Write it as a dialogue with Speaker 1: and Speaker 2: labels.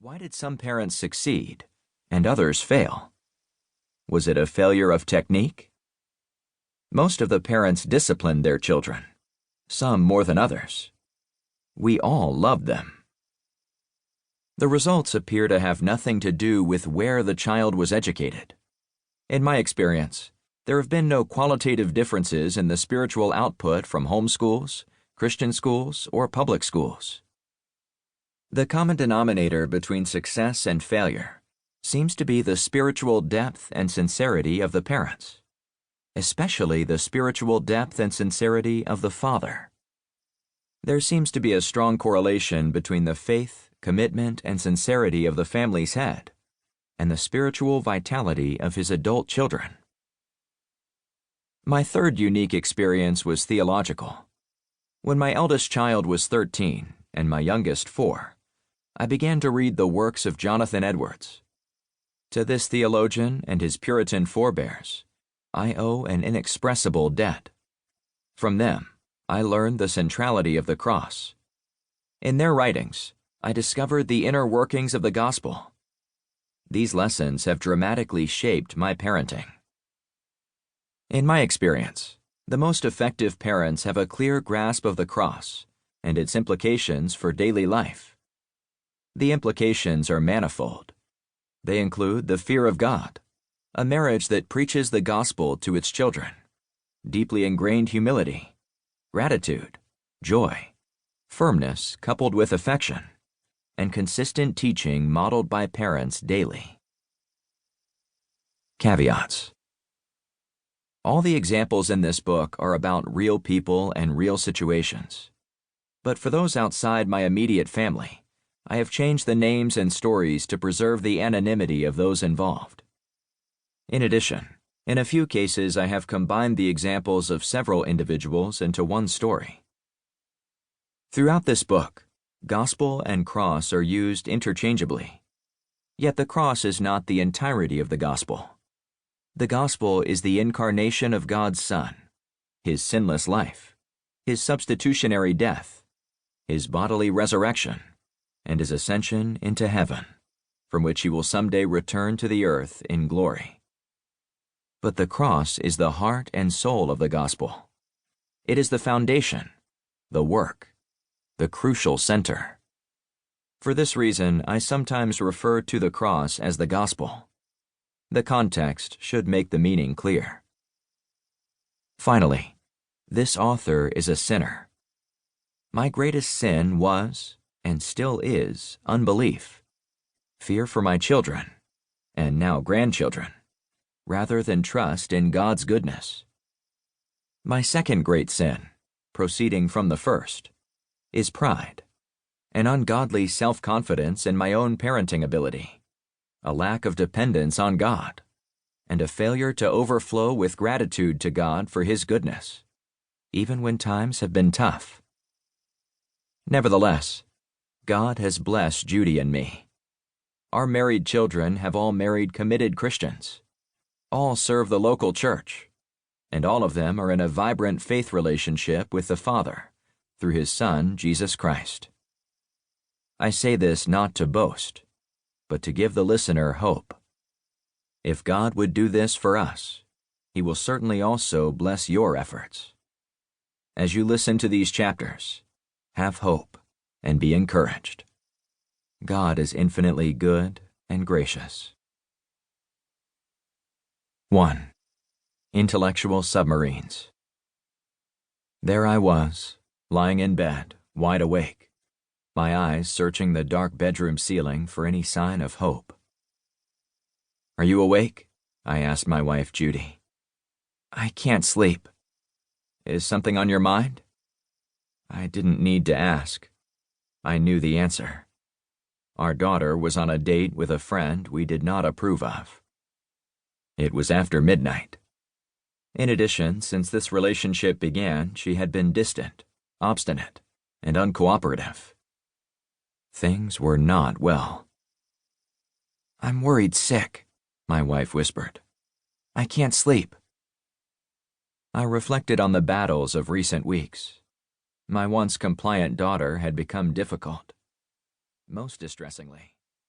Speaker 1: Why did some parents succeed and others fail? Was it a failure of technique? Most of the parents disciplined their children, some more than others. We all loved them. The results appear to have nothing to do with where the child was educated. In my experience, there have been no qualitative differences in the spiritual output from home schools, Christian schools, or public schools. The common denominator between success and failure seems to be the spiritual depth and sincerity of the parents, especially the spiritual depth and sincerity of the father. There seems to be a strong correlation between the faith, commitment, and sincerity of the family's head and the spiritual vitality of his adult children. My third unique experience was theological. When my eldest child was 13 and my youngest 4, I began to read the works of Jonathan Edwards. To this theologian and his Puritan forebears, I owe an inexpressible debt. From them, I learned the centrality of the cross. In their writings, I discovered the inner workings of the gospel. These lessons have dramatically shaped my parenting. In my experience, the most effective parents have a clear grasp of the cross and its implications for daily life. The implications are manifold. They include the fear of God, a marriage that preaches the gospel to its children, deeply ingrained humility, gratitude, joy, firmness coupled with affection, and consistent teaching modeled by parents daily. Caveats. All the examples in this book are about real people and real situations. But for those outside my immediate family, I have changed the names and stories to preserve the anonymity of those involved. In addition, in a few cases I have combined the examples of several individuals into one story. Throughout this book, gospel and cross are used interchangeably. Yet the cross is not the entirety of the gospel. The gospel is the incarnation of God's Son, his sinless life, his substitutionary death, his bodily resurrection, and his ascension into heaven, from which he will someday return to the earth in glory. But the cross is the heart and soul of the gospel. It is the foundation, the work, the crucial center. For this reason, I sometimes refer to the cross as the gospel. The context should make the meaning clear. Finally, this author is a sinner. My greatest sin was, and still is, unbelief, fear for my children, and now grandchildren, rather than trust in God's goodness. My second great sin, proceeding from the first, is pride, an ungodly self-confidence in my own parenting ability, a lack of dependence on God, and a failure to overflow with gratitude to God for His goodness, even when times have been tough. Nevertheless, God has blessed Judy and me. Our married children have all married committed Christians. All serve the local church, and all of them are in a vibrant faith relationship with the Father through His Son, Jesus Christ. I say this not to boast, but to give the listener hope. If God would do this for us, He will certainly also bless your efforts. As you listen to these chapters, have hope and be encouraged. God is infinitely good and gracious. 1. Intellectual submarines. There I was, lying in bed, wide awake, my eyes searching the dark bedroom ceiling for any sign of hope. "Are you awake?" I asked my wife, Judy. "I can't sleep." "Is something on your mind?" I didn't need to ask. I knew the answer. Our daughter was on a date with a friend we did not approve of. It was after midnight. In addition, since this relationship began, she had been distant, obstinate, and uncooperative. Things were not well. "I'm worried sick," my wife whispered. "I can't sleep." I reflected on the battles of recent weeks. My once compliant daughter had become difficult. Most distressingly,